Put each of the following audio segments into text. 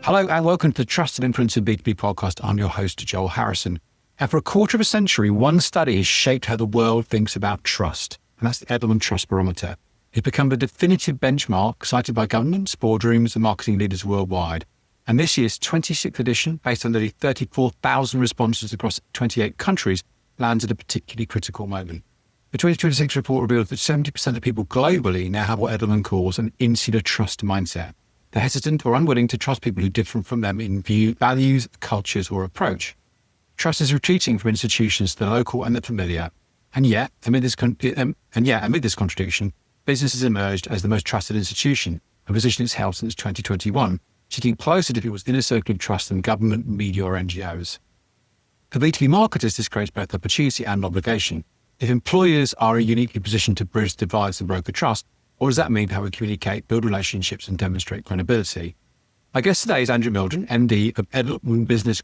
Hello and welcome to the Trust and Influence of B2B podcast. I'm your host, Joel Harrison. And for a quarter of a century, one study has shaped how the world thinks about trust. And that's the Edelman Trust Barometer. It's become the definitive benchmark cited by governments, boardrooms and marketing leaders worldwide. And this year's 26th edition, based on nearly 34,000 responses across 28 countries, lands at a particularly critical moment. The 2026 report reveals that 70% of people globally now have what Edelman calls an insular trust mindset. They're hesitant or unwilling to trust people who differ from them in view, values, cultures, or approach. Trust is retreating from institutions to the local and the familiar. And yet, amid this contradiction, business has emerged as the most trusted institution, a position it's held since 2021, sitting closer to people's inner circle of trust than government, media, or NGOs. For B2B marketers, this creates both opportunity and obligation. If employers are uniquely positioned to bridge divides and broker trust, what does that mean for how we communicate, build relationships, and demonstrate credibility? My guest today is Andrew Mildren, MD of Edelman Business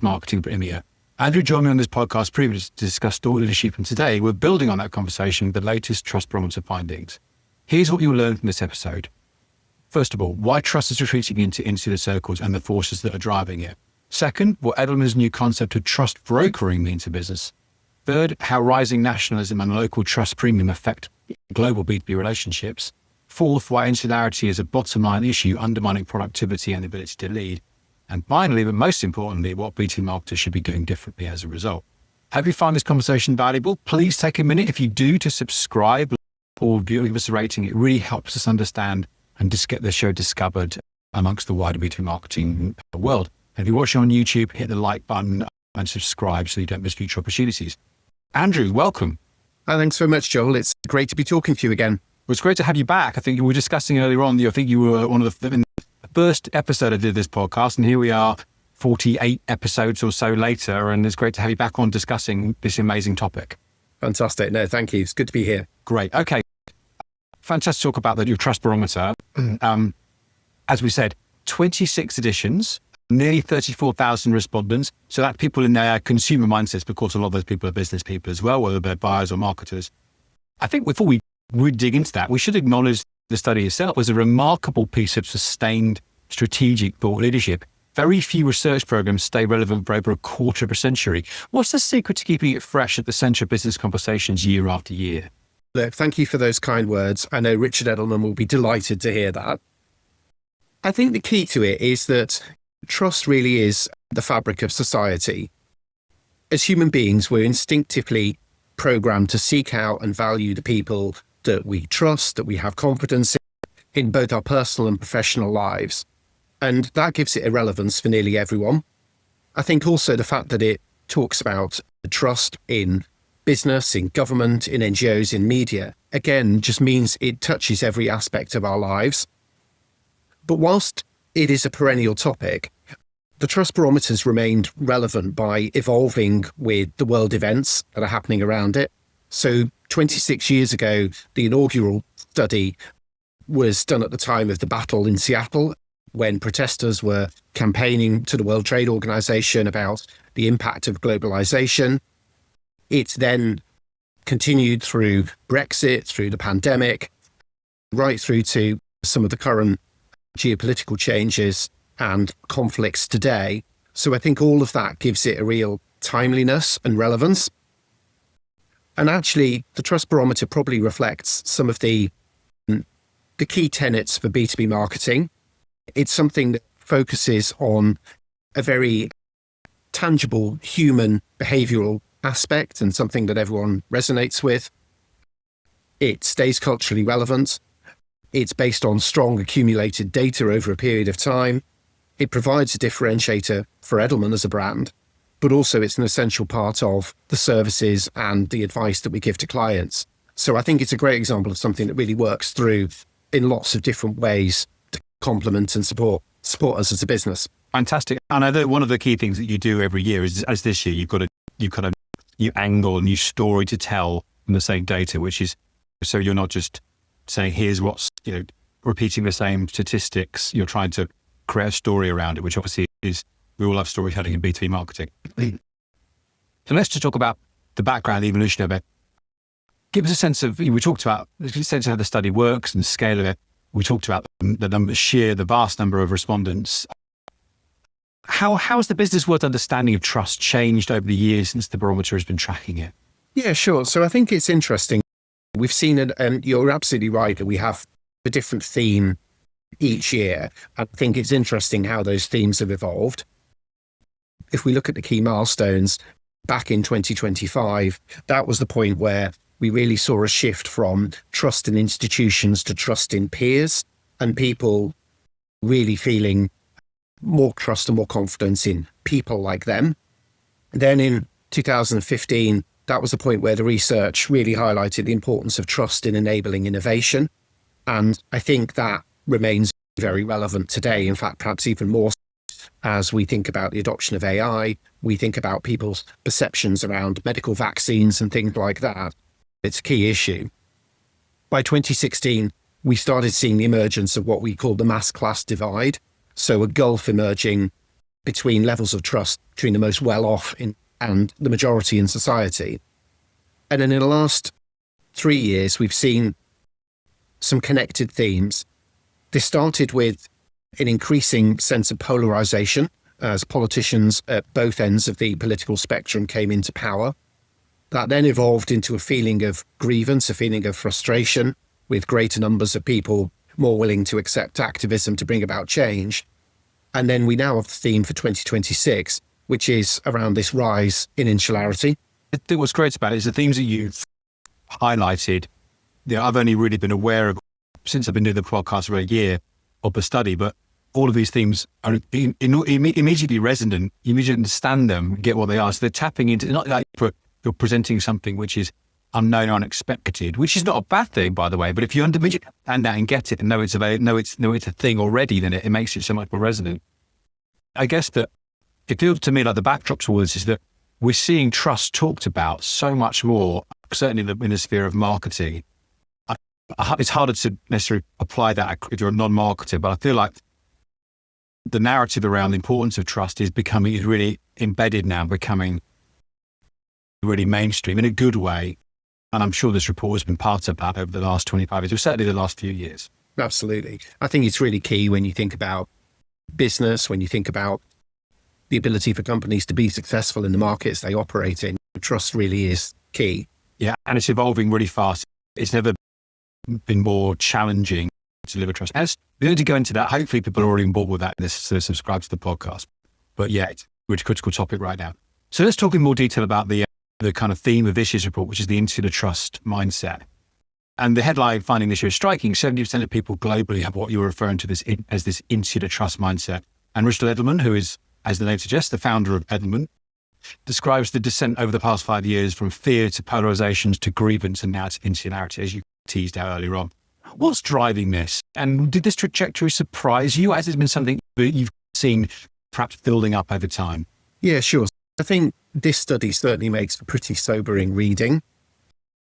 Marketing for EMEA. Andrew joined me on this podcast previously to discuss thought leadership, and today we're building on that conversation with the latest Trust Barometer findings. Here's what you'll learn from this episode. First of all, why trust is retreating into insular circles and the forces that are driving it. Second, what Edelman's new concept of trust brokering means to business. Third, how rising nationalism and local trust premium affect global B2B relationships. Fourth, why insularity is a bottom line issue undermining productivity and the ability to lead. And finally, but most importantly, what B2B marketers should be doing differently as a result. Have you found this conversation valuable? Please take a minute, if you do, to subscribe or give us a rating. It really helps us understand and just get the show discovered amongst the wider B2B marketing world. And if you're watching on YouTube, hit the like button and subscribe so you don't miss future opportunities. Andrew, welcome. Thanks so much, Joel. It's great to be talking to you again. Well, it's great to have you back. I think we were discussing earlier on, I think you were one of the first episode I did this podcast, and here we are 48 episodes or so later, and it's great to have you back on discussing this amazing topic. Fantastic. No, thank you. It's good to be here. Great. Okay. Fantastic to talk about your Trust Barometer. As we said, 26 editions, nearly 34,000 respondents. So that's people in their consumer mindsets, because a lot of those people are business people as well, whether they're buyers or marketers. I think before we dig into that, we should acknowledge the study itself was a remarkable piece of sustained strategic thought leadership. Very few research programs stay relevant for over a quarter of a century. What's the secret to keeping it fresh at the centre of business conversations year after year? Look, thank you for those kind words. I know Richard Edelman will be delighted to hear that. I think the key to it is that trust really is the fabric of society. As human beings, we're instinctively programmed to seek out and value the people that we trust, that we have confidence in both our personal and professional lives. And that gives it a relevance for nearly everyone. I think also the fact that it talks about the trust in business, in government, in NGOs, in media, again, just means it touches every aspect of our lives. But whilst it is a perennial topic, the Trust Barometer's remained relevant by evolving with the world events that are happening around it. So 26 years ago, the inaugural study was done at the time of the battle in Seattle, when protesters were campaigning to the World Trade Organization about the impact of globalization. It's then continued through Brexit, through the pandemic, right through to some of the current geopolitical changes and conflicts today. So I think all of that gives it a real timeliness and relevance. And actually, the Trust Barometer probably reflects some of the key tenets for B2B marketing. It's something that focuses on a very tangible human behavioral aspect and something that everyone resonates with. It stays culturally relevant. It's based on strong accumulated data over a period of time. It provides a differentiator for Edelman as a brand, but also it's an essential part of the services and the advice that we give to clients. So I think it's a great example of something that really works through in lots of different ways to complement and support us as a business. Fantastic. And I know one of the key things that you do every year is, as this year, you've got a new angle, a new story to tell from the same data, which is, so you're not just saying, here's what's, repeating the same statistics. You're trying to create a story around it, which obviously is, we all love storytelling in B2B marketing. So let's just talk about the background, the evolution of it. Give us a sense of, we talked about, a sense of how the study works and the scale of it. We talked about the vast number of respondents. How has the business world understanding of trust changed over the years since the barometer has been tracking it? Yeah, sure. So I think it's interesting. We've seen it, and you're absolutely right that we have a different theme each year. I think it's interesting how those themes have evolved. If we look at the key milestones back in 2025, that was the point where we really saw a shift from trust in institutions to trust in peers, and people really feeling more trust and more confidence in people like them. Then in 2015, that was the point where the research really highlighted the importance of trust in enabling innovation. And I think that remains very relevant today. In fact, perhaps even more as we think about the adoption of AI, we think about people's perceptions around medical vaccines and things like that. It's a key issue. By 2016, we started seeing the emergence of what we call the mass class divide. So a gulf emerging between levels of trust between the most well-off and the majority in society. And then in the last 3 years, we've seen some connected themes. This started with an increasing sense of polarization as politicians at both ends of the political spectrum came into power. That then evolved into a feeling of grievance, a feeling of frustration, with greater numbers of people more willing to accept activism to bring about change. And then we now have the theme for 2026, which is around this rise in insularity. I think what's great about it is the themes that you've highlighted, I've only really been aware of since I've been doing the podcast for a year of the study, but all of these themes are immediately resonant. You immediately understand them, get what they are. So they're tapping into, not like you're presenting something which is unknown or unexpected, which is not a bad thing, by the way. But if you immediately understand that and get it and know it's a thing already, then it makes it so much more resonant. I guess that it feels to me like the backdrop to all this is that we're seeing trust talked about so much more, certainly in the sphere of marketing. It's harder to necessarily apply that if you're a non-marketer, but I feel like the narrative around the importance of trust is really embedded now, becoming really mainstream in a good way. And I'm sure this report has been part of that over the last 25 years, or certainly the last few years. Absolutely. I think it's really key when you think about business, when you think about the ability for companies to be successful in the markets they operate in. Trust really is key. Yeah, and it's evolving really fast. It's never been more challenging to deliver trust. As we don't need to go into that, hopefully people are already on board with that and subscribe to the podcast. But yeah, it's a critical topic right now. So let's talk in more detail about the kind of theme of this year's report, which is the insular trust mindset. And the headline finding this year is striking. 70% of people globally have what you're referring to as this insular trust mindset. And Richard Edelman, who is, as the name suggests, the founder of Edelman, describes the descent over the past 5 years from fear to polarizations to grievance and now to insularity, as you teased out earlier on. What's driving this? And did this trajectory surprise you? Has it been something that you've seen perhaps building up over time? Yeah, sure. I think this study certainly makes for pretty sobering reading,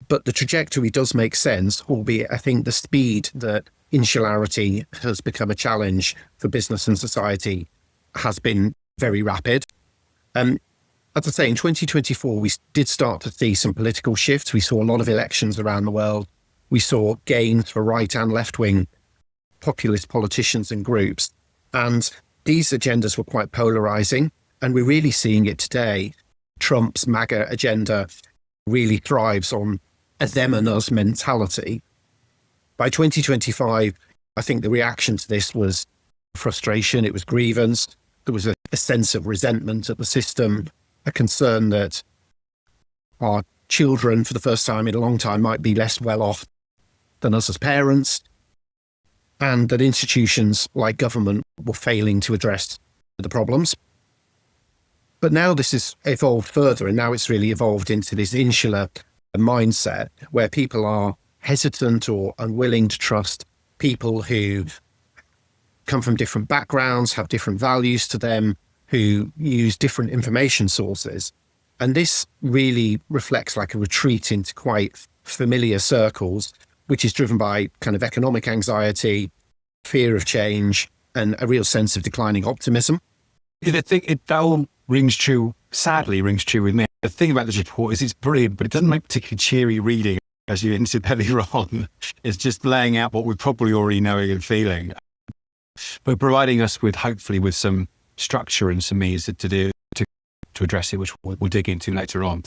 but the trajectory does make sense, albeit I think the speed that insularity has become a challenge for business and society has been very rapid. As I say, in 2024, we did start to see some political shifts. We saw a lot of elections around the world. We saw gains for right and left-wing populist politicians and groups. And these agendas were quite polarizing. And we're really seeing it today. Trump's MAGA agenda really thrives on a them and us mentality. By 2025, I think the reaction to this was frustration. It was grievance. There was a sense of resentment at the system, a concern that our children, for the first time in a long time, might be less well off than us as parents, and that institutions like government were failing to address the problems. But now this has evolved further, and now it's really evolved into this insular mindset where people are hesitant or unwilling to trust people who come from different backgrounds, have different values to them, who use different information sources. And this really reflects like a retreat into quite familiar circles, which is driven by kind of economic anxiety, fear of change, and a real sense of declining optimism. I think that all rings true, sadly rings true with me. The thing about this report is it's brilliant, but it doesn't make particularly cheery reading. as you hinted earlier on, is just laying out what we're probably already knowing and feeling, but providing us with, hopefully, with some structure and some means to address it, which we'll dig into later on.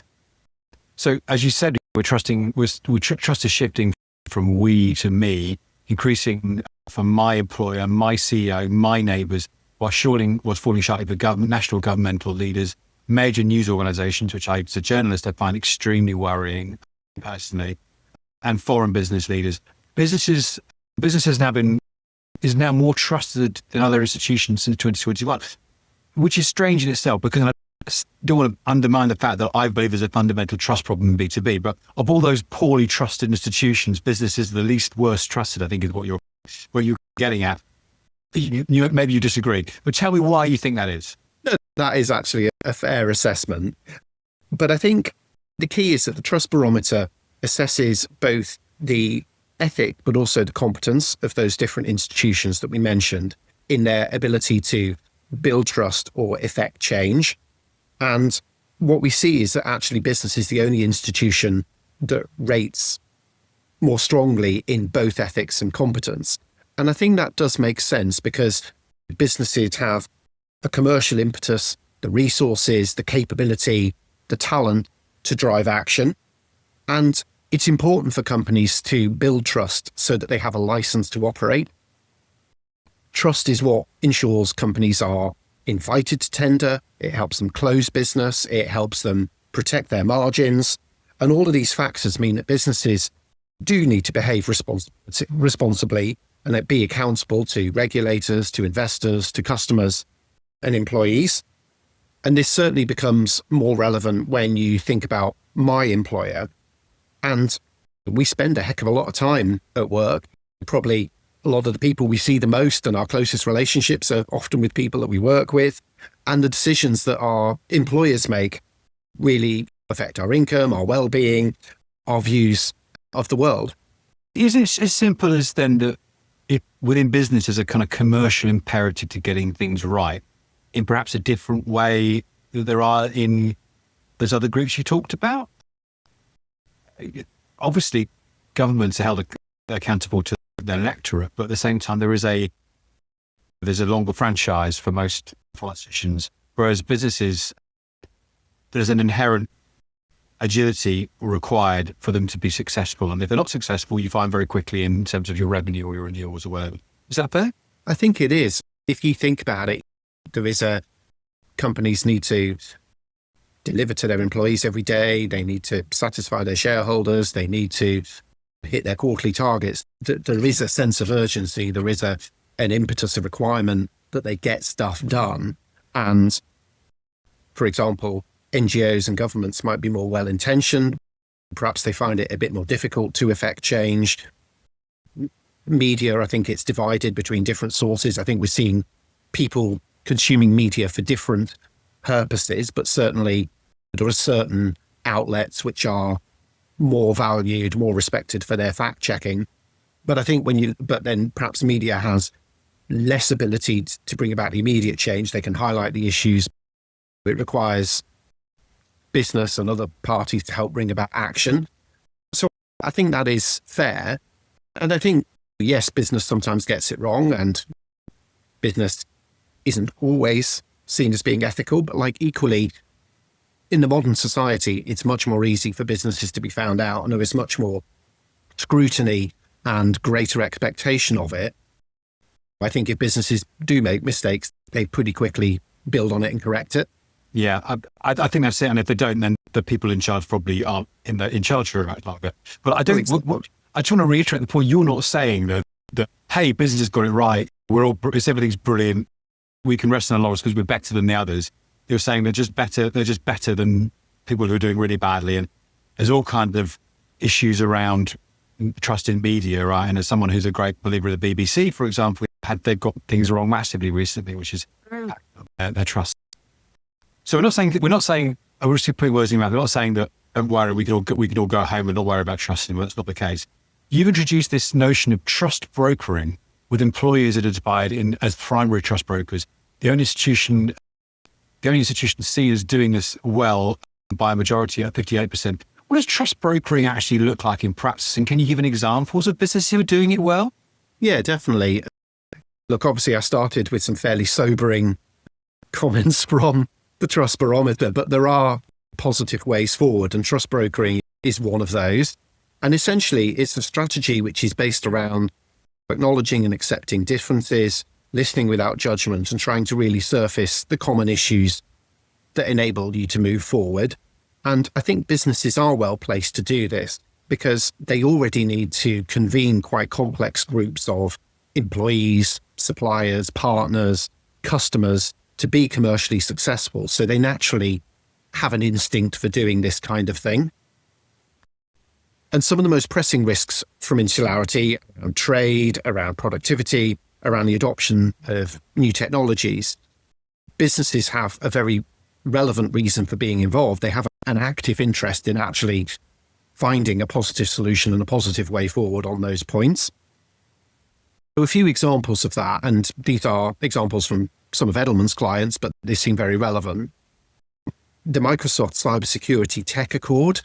So, as you said, trust is shifting from we to me, increasing from my employer, my CEO, my neighbours, while falling short of the national governmental leaders, major news organisations, which as a journalist I find extremely worrying personally, and foreign business leaders. Business is now more trusted than other institutions since 2021, which is strange in itself, because I don't want to undermine the fact that I believe there's a fundamental trust problem in B2B, but of all those poorly trusted institutions, business is the least worst trusted, I think, is what you're getting at. Maybe you disagree, but tell me why you think that is. No, that is actually a fair assessment. But I think the key is that the Trust Barometer assesses both the ethic, but also the competence of those different institutions that we mentioned in their ability to build trust or effect change. And what we see is that actually business is the only institution that rates more strongly in both ethics and competence. And I think that does make sense, because businesses have a commercial impetus, the resources, the capability, the talent to drive action. And it's important for companies to build trust so that they have a license to operate. Trust is what ensures companies are invited to tender. It helps them close business. It helps them protect their margins. And all of these factors mean that businesses do need to behave responsibly and be accountable to regulators, to investors, to customers and employees. And this certainly becomes more relevant when you think about my employer. And we spend a heck of a lot of time at work. Probably a lot of the people we see the most and our closest relationships are often with people that we work with. And the decisions that our employers make really affect our income, our well-being, our views of the world. Is it as simple as then that if within business there's a kind of commercial imperative to getting things right in perhaps a different way that there are in those other groups you talked about? Obviously, governments are held accountable to their electorate, but at the same time, there's a longer franchise for most politicians, whereas businesses, there's an inherent agility required for them to be successful. And if they're not successful, you find very quickly in terms of your revenue or your renewals or whatever. Is that fair? I think it is. If you think about it, companies need to deliver to their employees every day. They need to satisfy their shareholders. They need to hit their quarterly targets. There is a sense of urgency. There is an impetus, a requirement that they get stuff done. And for example, NGOs and governments might be more well-intentioned. Perhaps they find it a bit more difficult to effect change. Media, I think it's divided between different sources. I think we're seeing people consuming media for different purposes, but certainly there are certain outlets which are more valued, more respected for their fact checking. But I think but then perhaps media has less ability to bring about the immediate change. They can highlight the issues. It requires business and other parties to help bring about action. So I think that is fair. And I think, yes, business sometimes gets it wrong, and business isn't always seen as being ethical, but like equally in the modern society, it's much more easy for businesses to be found out, and there is much more scrutiny and greater expectation of it. I think if businesses do make mistakes, they pretty quickly build on it and correct it. Yeah, I think that's it. And if they don't, then the people in charge probably aren't in charge for a longer. But I don't. I just want to reiterate the point. You're not saying that hey, business has got it right. Everything's brilliant. We can rest on our laurels because we're better than the others. You're saying they're just better. They're just better than people who are doing really badly. And there's all kinds of issues around trust in media, right? And as someone who's a great believer of the BBC, for example, they've got things wrong massively recently, which is their trust. So we're not saying, we're just putting words in your mouth. We're not saying that, don't worry, we can all go home and not worry about trust anymore. That's not the case. You've introduced this notion of trust brokering with employees identified as primary trust brokers. The only institution seen as doing this well by a majority at 58%. What does trust brokering actually look like in practice? And can you give an examples of businesses who are doing it well? Yeah, definitely. Look, obviously I started with some fairly sobering comments from the Trust Barometer, but there are positive ways forward, and trust brokering is one of those. And essentially, it's a strategy which is based around acknowledging and accepting differences, listening without judgment, and trying to really surface the common issues that enable you to move forward. And I think businesses are well placed to do this because they already need to convene quite complex groups of employees, suppliers, partners, customers to be commercially successful. So they naturally have an instinct for doing this kind of thing. And some of the most pressing risks from insularity around trade, around productivity, around the adoption of new technologies, businesses have a very relevant reason for being involved. They have an active interest in actually finding a positive solution and a positive way forward on those points. So a few examples of that, and these are examples from some of Edelman's clients, but they seem very relevant. The Microsoft Cybersecurity Tech Accord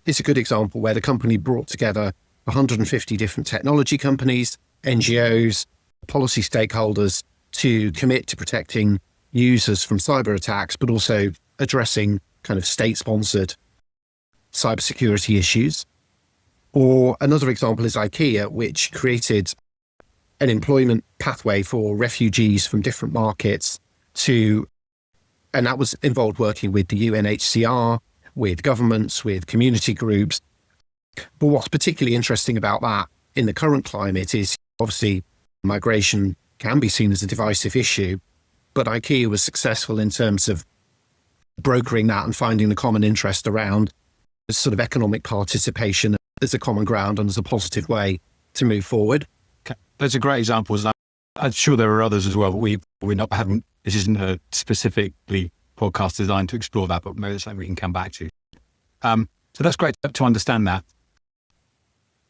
is a good example where the company brought together 150 different technology companies, NGOs, policy stakeholders to commit to protecting users from cyber attacks, but also addressing kind of state-sponsored cybersecurity issues. Or another example is IKEA, which created an employment pathway for refugees from different markets and that was involved working with the UNHCR, with governments, with community groups. But what's particularly interesting about that in the current climate is obviously migration can be seen as a divisive issue, but IKEA was successful in terms of brokering that and finding the common interest around sort of economic participation as a common ground and as a positive way to move forward. Okay. Those are great examples. I'm sure there are others as well, but we're not having, this isn't a specifically podcast designed to explore that, but maybe it's something we can come back to. So that's great to understand that.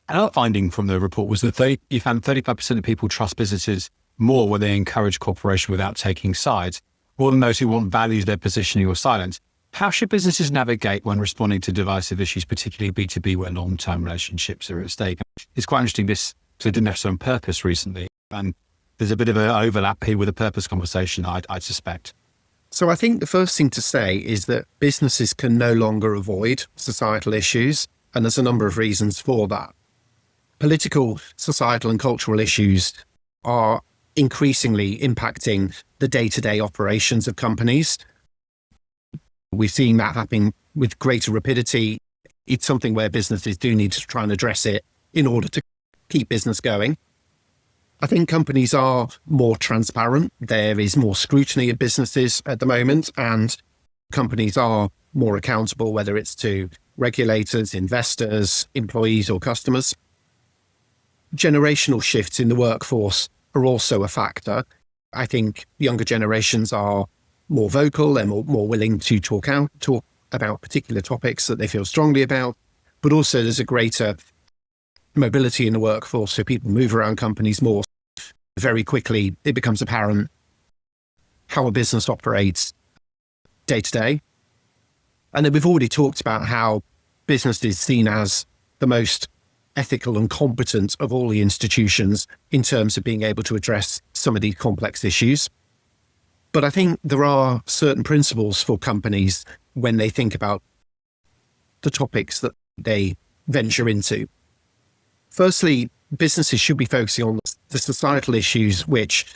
Another finding from the report was that you found 35% of people trust businesses more when they encourage cooperation without taking sides, more than those who want values their positioning or silence. How should businesses navigate when responding to divisive issues, particularly B2B, where long-term relationships are at stake? It's quite interesting, this, so I didn't have some purpose recently, and there's a bit of an overlap here with a purpose conversation, I'd suspect. So I think the first thing to say is that businesses can no longer avoid societal issues, and there's a number of reasons for that. Political, societal and cultural issues are increasingly impacting the day-to-day operations of companies. We're seeing that happening with greater rapidity. It's something where businesses do need to try and address it in order to keep business going. I think companies are more transparent. There is more scrutiny of businesses at the moment, and companies are more accountable, whether it's to regulators, investors, employees or customers. Generational shifts in the workforce are also a factor. I think younger generations are more vocal, they're more willing to talk about particular topics that they feel strongly about, but also there's a greater mobility in the workforce, so people move around companies more. Very quickly, it becomes apparent how a business operates day to day. And then we've already talked about how business is seen as the most ethical and competent of all the institutions in terms of being able to address some of these complex issues. But I think there are certain principles for companies when they think about the topics that they venture into. Firstly, businesses should be focusing on the societal issues which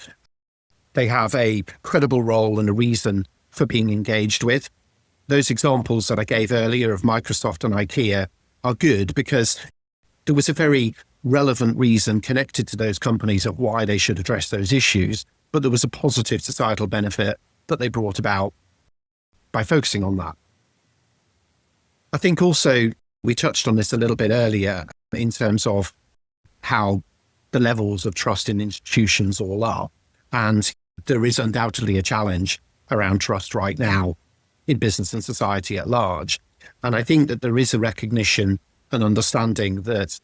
they have a credible role and a reason for being engaged with. Those examples that I gave earlier of Microsoft and IKEA are good because there was a very relevant reason connected to those companies of why they should address those issues, but there was a positive societal benefit that they brought about by focusing on that. I think also we touched on this a little bit earlier in terms of how the levels of trust in institutions all are. And there is undoubtedly a challenge around trust right now in business and society at large. And I think that there is a recognition and understanding that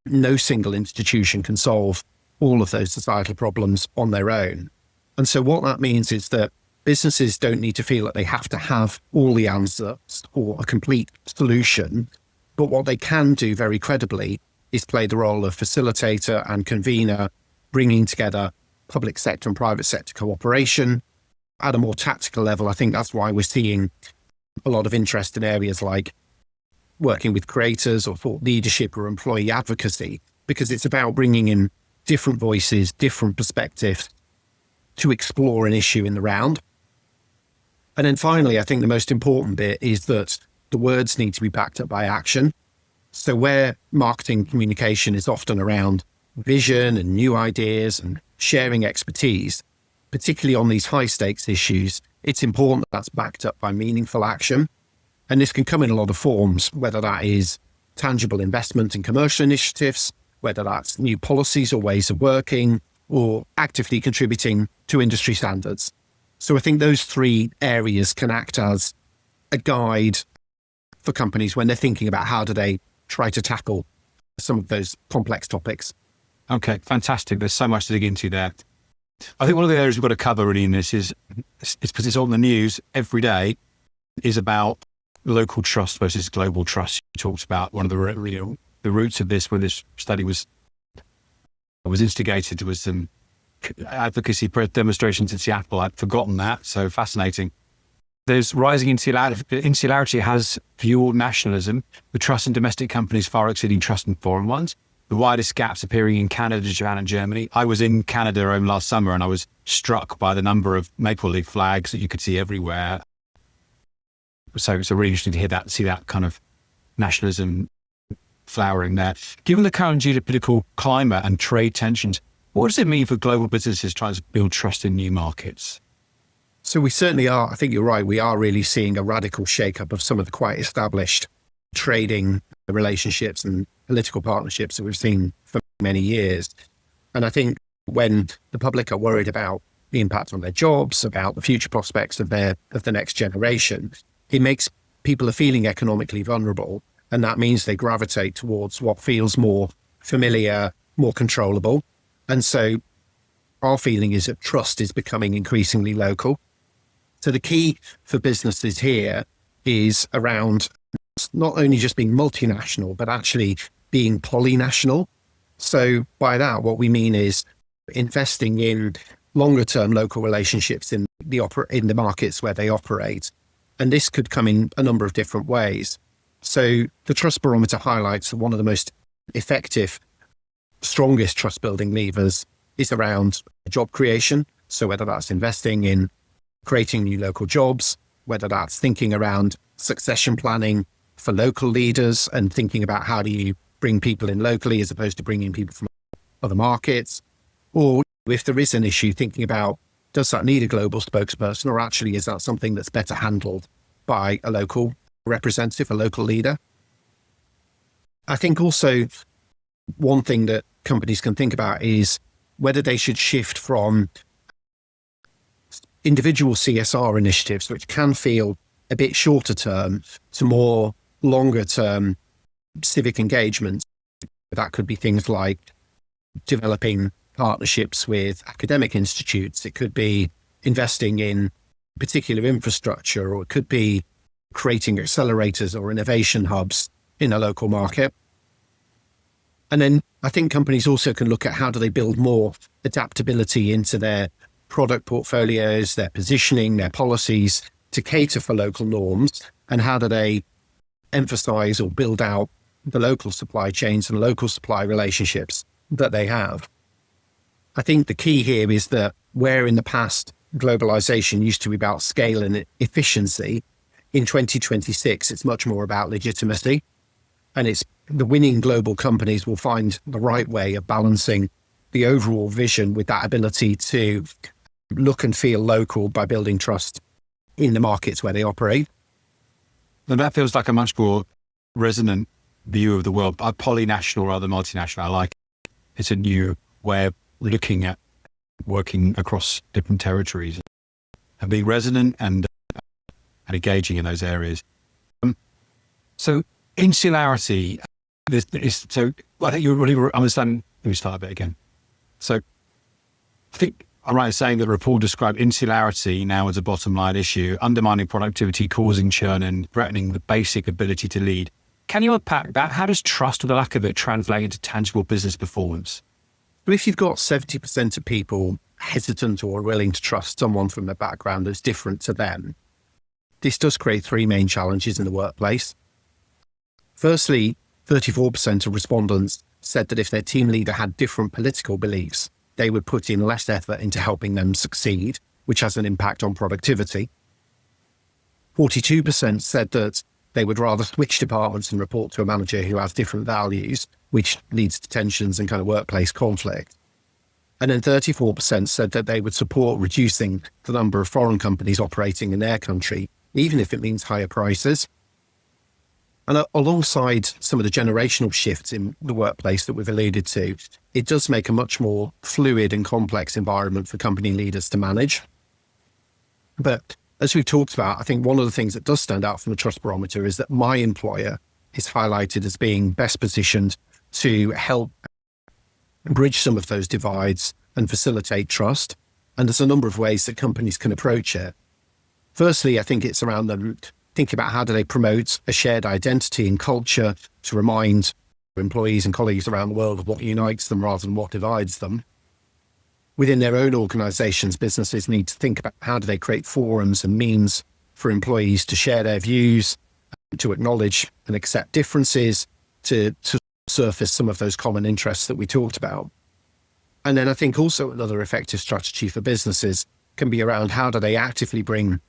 no single institution can solve all of those societal problems on their own. And so what that means is that businesses don't need to feel that they have to have all the answers or a complete solution But what they can do very credibly is play the role of facilitator and convener, bringing together public sector and private sector cooperation at a more tactical level. I think that's why we're seeing a lot of interest in areas like working with creators or thought leadership or employee advocacy, because it's about bringing in different voices, different perspectives to explore an issue in the round. And then finally, I think the most important bit is that the words need to be backed up by action. So where marketing communication is often around vision and new ideas and sharing expertise, particularly on these high stakes issues, it's important that that's backed up by meaningful action. And this can come in a lot of forms, whether that is tangible investment in commercial initiatives, whether that's new policies or ways of working, or actively contributing to industry standards. So I think those three areas can act as a guide for companies when they're thinking about how do they try to tackle some of those complex topics. Okay, fantastic. There's so much to dig into there. I think one of the areas we've got to cover really in this is because it's on the news every day, is about local trust versus global trust. You talked about one of the roots of this when this study was instigated was some advocacy demonstrations in Seattle. I'd forgotten that, so fascinating. There's rising insularity has fueled nationalism, with trust in domestic companies far exceeding trust in foreign ones. The widest gaps appearing in Canada, Japan and Germany. I was in Canada last summer and I was struck by the number of maple leaf flags that you could see everywhere. So it's really interesting to hear that, see that kind of nationalism flowering there. Given the current geopolitical climate and trade tensions, what does it mean for global businesses trying to build trust in new markets? So we certainly are, I think you're right, we are really seeing a radical shake-up of some of the quite established trading relationships and political partnerships that we've seen for many years. And I think when the public are worried about the impact on their jobs, about the future prospects of the next generation, it makes people are feeling economically vulnerable. And that means they gravitate towards what feels more familiar, more controllable. And so our feeling is that trust is becoming increasingly local. So the key for businesses here is around not only just being multinational, but actually being polynational. So by that, what we mean is investing in longer term local relationships in the markets where they operate. And this could come in a number of different ways. So the Trust Barometer highlights that one of the most effective, strongest trust building levers is around job creation. So whether that's investing in creating new local jobs, whether that's thinking around succession planning for local leaders and thinking about how do you bring people in locally as opposed to bringing people from other markets, or if there is an issue, thinking about does that need a global spokesperson, or actually is that something that's better handled by a local representative, a local leader? I think also one thing that companies can think about is whether they should shift from individual CSR initiatives, which can feel a bit shorter term, to more longer term civic engagement. That could be things like developing partnerships with academic institutes. It could be investing in particular infrastructure, or it could be creating accelerators or innovation hubs in a local market. And then I think companies also can look at how do they build more adaptability into their product portfolios, their positioning, their policies to cater for local norms, and how do they emphasize or build out the local supply chains and local supply relationships that they have. I think the key here is that where in the past globalization used to be about scale and efficiency, in 2026 it's much more about legitimacy, and it's the winning global companies will find the right way of balancing the overall vision with that ability to look and feel local by building trust in the markets where they operate. And that feels like a much more resonant view of the world. Polynational rather than multinational. I like it. It's a new way of looking at working across different territories and being resonant and engaging in those areas. So insularity, so I think you really understand. Let me start a bit again. So I think I'm right in saying that the report described insularity now as a bottom line issue, undermining productivity, causing churn and threatening the basic ability to lead. can you unpack that? How does trust or the lack of it translate into tangible business performance? But if you've got 70% of people hesitant or willing to trust someone from a background that's different to them, this does create three main challenges in the workplace. Firstly, 34% of respondents said that if their team leader had different political beliefs, they would put in less effort into helping them succeed, which has an impact on productivity. 42% said that they would rather switch departments and report to a manager who has different values, which leads to tensions and kind of workplace conflict. And then 34% said that they would support reducing the number of foreign companies operating in their country, even if it means higher prices. And alongside some of the generational shifts in the workplace that we've alluded to, it does make a much more fluid and complex environment for company leaders to manage. But as we've talked about, I think one of the things that does stand out from the Trust Barometer is that my employer is highlighted as being best positioned to help bridge some of those divides and facilitate trust. And there's a number of ways that companies can approach it. Firstly, I think it's around them thinking about how do they promote a shared identity and culture to remind employees and colleagues around the world of what unites them rather than what divides them. Within their own organizations, businesses need to think about how do they create forums and means for employees to share their views, to acknowledge and accept differences, to surface some of those common interests that we talked about. And then I think also another effective strategy for businesses can be around how do they actively bring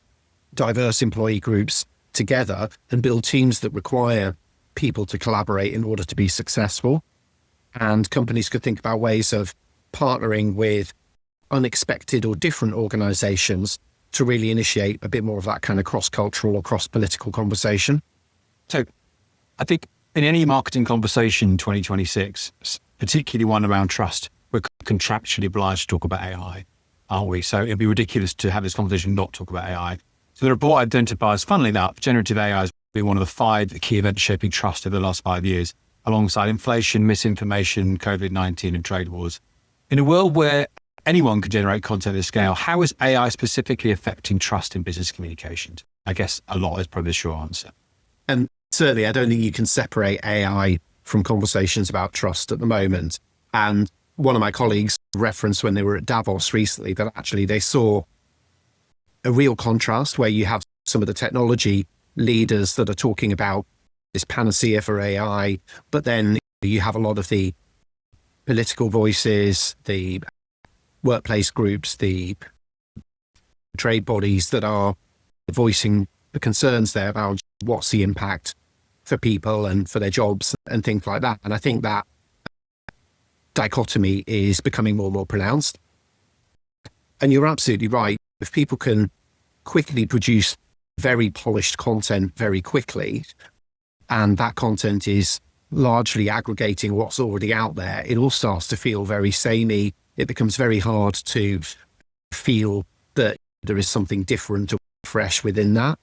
diverse employee groups together and build teams that require people to collaborate in order to be successful. And companies could think about ways of partnering with unexpected or different organizations to really initiate a bit more of that kind of cross-cultural or cross-political conversation. So I think in any marketing conversation in 2026, particularly one around trust, we're contractually obliged to talk about AI, aren't we? So it'd be ridiculous to have this conversation and not talk about AI. So the report identifies, funnily enough, generative AI has been one of the 5 key events shaping trust over the last 5 years, alongside inflation, misinformation, COVID-19 and trade wars. In a world where anyone can generate content at scale, how is AI specifically affecting trust in business communications? I guess a lot is probably the short answer. And certainly, I don't think you can separate AI from conversations about trust at the moment. And one of my colleagues referenced when they were at Davos recently that actually they saw a real contrast where you have some of the technology leaders that are talking about this panacea for AI, but then you have a lot of the political voices, the workplace groups, the trade bodies that are voicing the concerns there about what's the impact for people and for their jobs and things like that. And I think that dichotomy is becoming more and more pronounced. And you're absolutely right. If people can quickly produce very polished content very quickly, and that content is largely aggregating what's already out there, it all starts to feel very samey. It becomes very hard to feel that there is something different or fresh within that.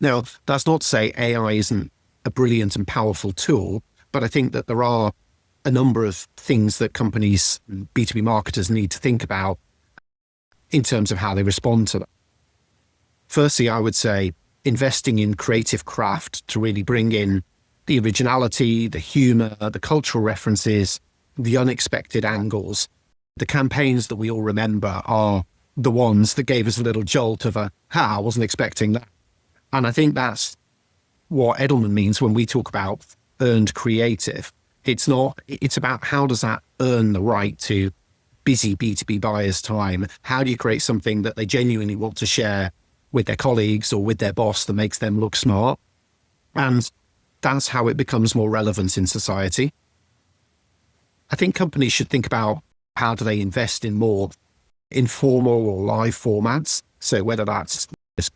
Now, that's not to say AI isn't a brilliant and powerful tool, but I think that there are a number of things that companies, B2B marketers need to think about in terms of how they respond to that. Firstly, I would say investing in creative craft to really bring in the originality, the humor, the cultural references, the unexpected angles. The campaigns that we all remember are the ones that gave us a little jolt of I wasn't expecting that. And I think that's what Edelman means when we talk about earned creative. It's about how does that earn the right to busy B2B buyers' time? How do you create something that they genuinely want to share with their colleagues or with their boss that makes them look smart? And that's how it becomes more relevant in society. I think companies should think about how do they invest in more informal or live formats. So whether that's just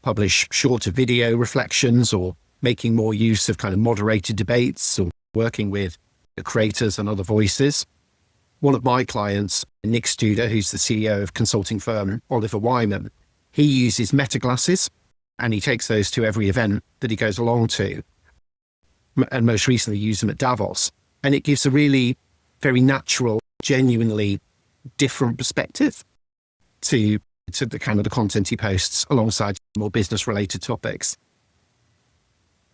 publish shorter video reflections or making more use of kind of moderated debates or working with the creators and other voices. One of my clients, Nick Studer, who's the CEO of consulting firm Oliver Wyman, he uses meta glasses and he takes those to every event that he goes along to, and most recently used them at Davos. And it gives a really very natural, genuinely different perspective to the kind of the content he posts alongside more business related topics.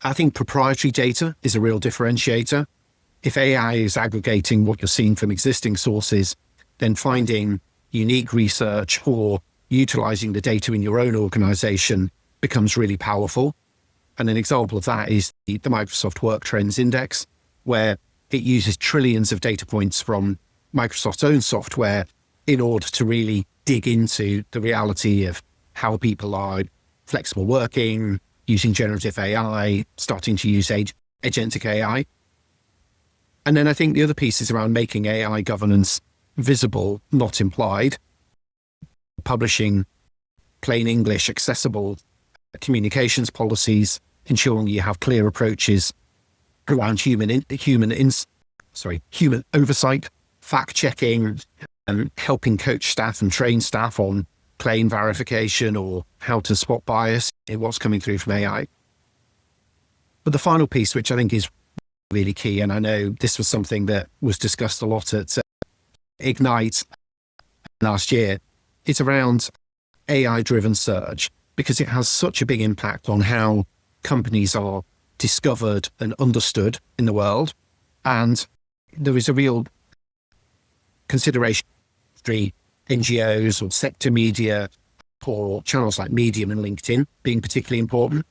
I think proprietary data is a real differentiator. If AI is aggregating what you're seeing from existing sources, then finding unique research or utilizing the data in your own organization becomes really powerful. And an example of that is the Microsoft Work Trends Index, where it uses trillions of data points from Microsoft's own software in order to really dig into the reality of how people are flexible working, using generative AI, starting to use agentic AI. And then I think the other piece is around making AI governance visible, not implied, publishing plain English, accessible communications policies, ensuring you have clear approaches around human oversight, fact checking, and helping coach staff and train staff on claim verification or how to spot bias in what's coming through from AI. But the final piece, which I think is really key, and I know this was something that was discussed a lot at Ignite last year, it's around AI-driven search, because it has such a big impact on how companies are discovered and understood in the world. And there is a real consideration for NGOs or sector media or channels like Medium and LinkedIn being particularly important.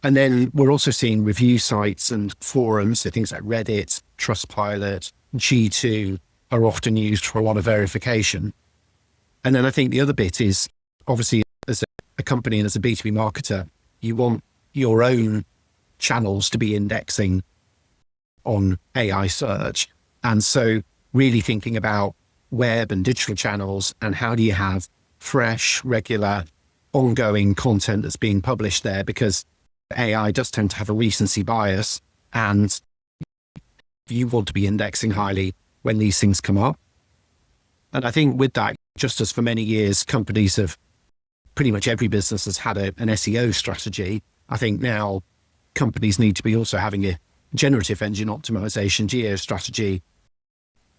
And then we're also seeing review sites and forums, so things like Reddit, Trustpilot, G2 are often used for a lot of verification. And then I think the other bit is, obviously, as a company and as a B2B marketer, you want your own channels to be indexing on AI search. And so really thinking about web and digital channels and how do you have fresh, regular, ongoing content that's being published there, because AI does tend to have a recency bias and you want to be indexing highly when these things come up. And I think with that, just as for many years, companies have, pretty much every business has had an SEO strategy. I think now companies need to be also having a generative engine optimization, geo strategy,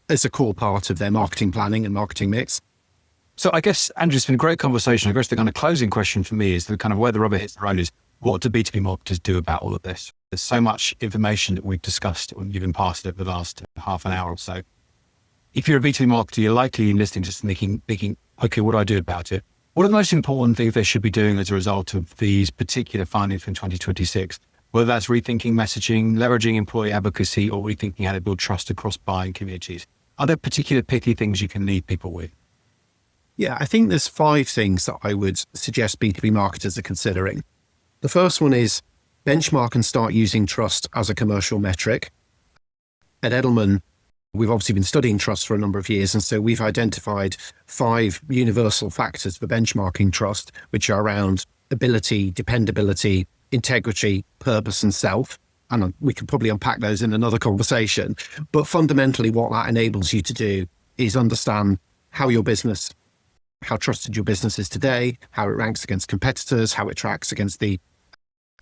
as a core part of their marketing planning and marketing mix. So I guess, Andrew, it's been a great conversation. I guess the kind of closing question for me is the kind of where the rubber hits the road is, what do B2B marketers do about all of this? There's so much information that we've discussed and you've imparted over the last half an hour or so. If you're a B2B marketer, you're likely listening to thinking, okay, what do I do about it? What are the most important things they should be doing as a result of these particular findings from 2026? Whether that's rethinking messaging, leveraging employee advocacy, or rethinking how to build trust across buying communities. Are there particular pithy things you can leave people with? Yeah, I think there's 5 things that I would suggest B2B marketers are considering. The first one is benchmark and start using trust as a commercial metric. At Edelman, we've obviously been studying trust for a number of years, and so we've identified 5 universal factors for benchmarking trust, which are around ability, dependability, integrity, purpose, and self. And we could probably unpack those in another conversation. But fundamentally, what that enables you to do is understand how trusted your business is today, how it ranks against competitors, how it tracks against the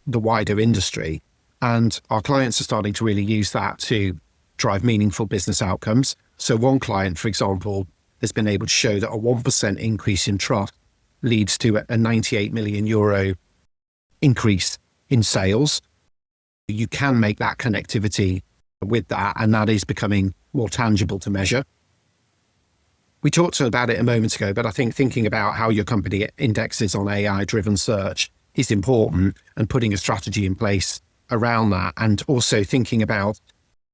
wider industry. And our clients are starting to really use that to drive meaningful business outcomes. So one client, for example, has been able to show that a 1% increase in trust leads to a 98 million euro increase in sales. You can make that connectivity with that, and that is becoming more tangible to measure. We talked about it a moment ago, but I think thinking about how your company indexes on AI-driven search is important, and putting a strategy in place around that, and also thinking about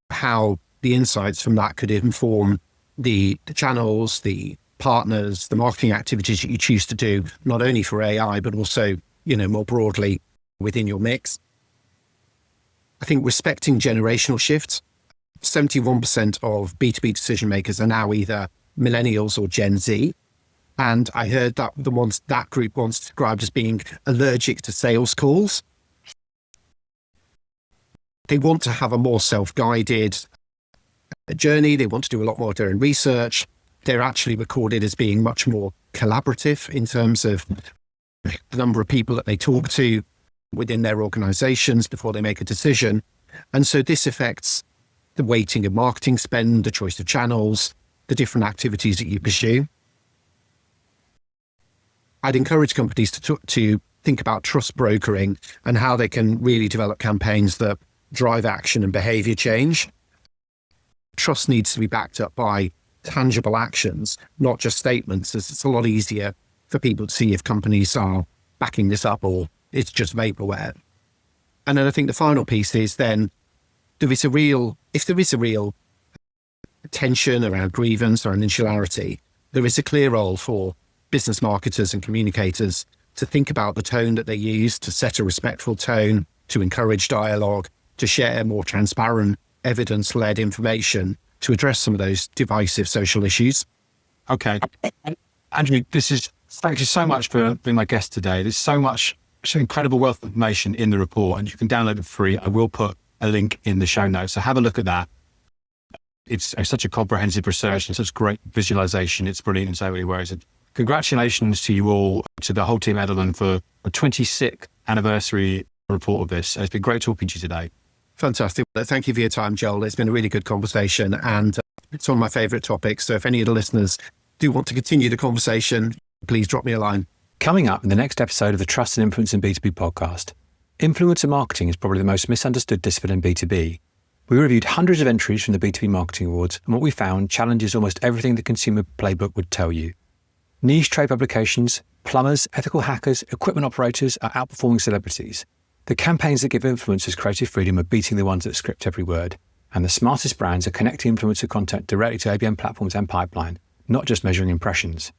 how the insights from that could inform the channels, the partners, the marketing activities that you choose to do, not only for AI, but also, more broadly within your mix. I think respecting generational shifts. 71% of B2B decision makers are now either millennials or Gen Z. And I heard that that group once described as being allergic to sales calls. They want to have a more self-guided journey. They want to do a lot more of their own research. They're actually recorded as being much more collaborative in terms of the number of people that they talk to within their organizations before they make a decision. And so this affects the weighting of marketing spend, the choice of channels, the different activities that you pursue. I'd encourage companies to think about trust brokering and how they can really develop campaigns that drive action and behavior change. Trust needs to be backed up by tangible actions, not just statements, as it's a lot easier for people to see if companies are backing this up or it's just vaporware. And then I think the final piece is then, if there is a real tension around grievance or an insularity, there is a clear role for business marketers and communicators to think about the tone that they use, to set a respectful tone, to encourage dialogue, to share more transparent, evidence-led information to address some of those divisive social issues. Okay. Andrew, thank you so much for being my guest today. There's so much incredible wealth of information in the report, and you can download it free. I will put a link in the show notes, so have a look at that. It's such a comprehensive research and such great visualization. It's brilliant in so many ways. And congratulations to you all, to the whole team Edelman, for a 26th anniversary report of this. It's been great talking to you today. Fantastic. Thank you for your time, Joel. It's been a really good conversation, and it's one of my favourite topics. So if any of the listeners do want to continue the conversation, please drop me a line. Coming up in the next episode of the Trust and Influence in B2B podcast, influencer marketing is probably the most misunderstood discipline in B2B. We reviewed hundreds of entries from the B2B Marketing Awards, and what we found challenges almost everything the consumer playbook would tell you. Niche trade publications, plumbers, ethical hackers, equipment operators are outperforming celebrities. The campaigns that give influencers creative freedom are beating the ones that script every word. And the smartest brands are connecting influencer content directly to ABM platforms and pipeline, not just measuring impressions.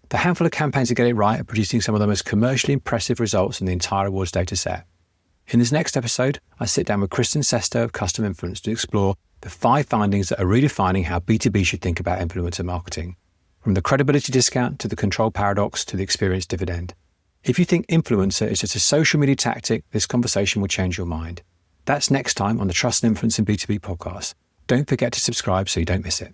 The handful of campaigns that get it right are producing some of the most commercially impressive results in the entire awards data set. In this next episode, I sit down with Kristen Sesto of Custom Influence to explore the 5 findings that are redefining how B2B should think about influencer marketing, from the credibility discount to the control paradox to the experience dividend. If you think influencer is just a social media tactic, this conversation will change your mind. That's next time on the Trust and Influence in B2B podcast. Don't forget to subscribe so you don't miss it.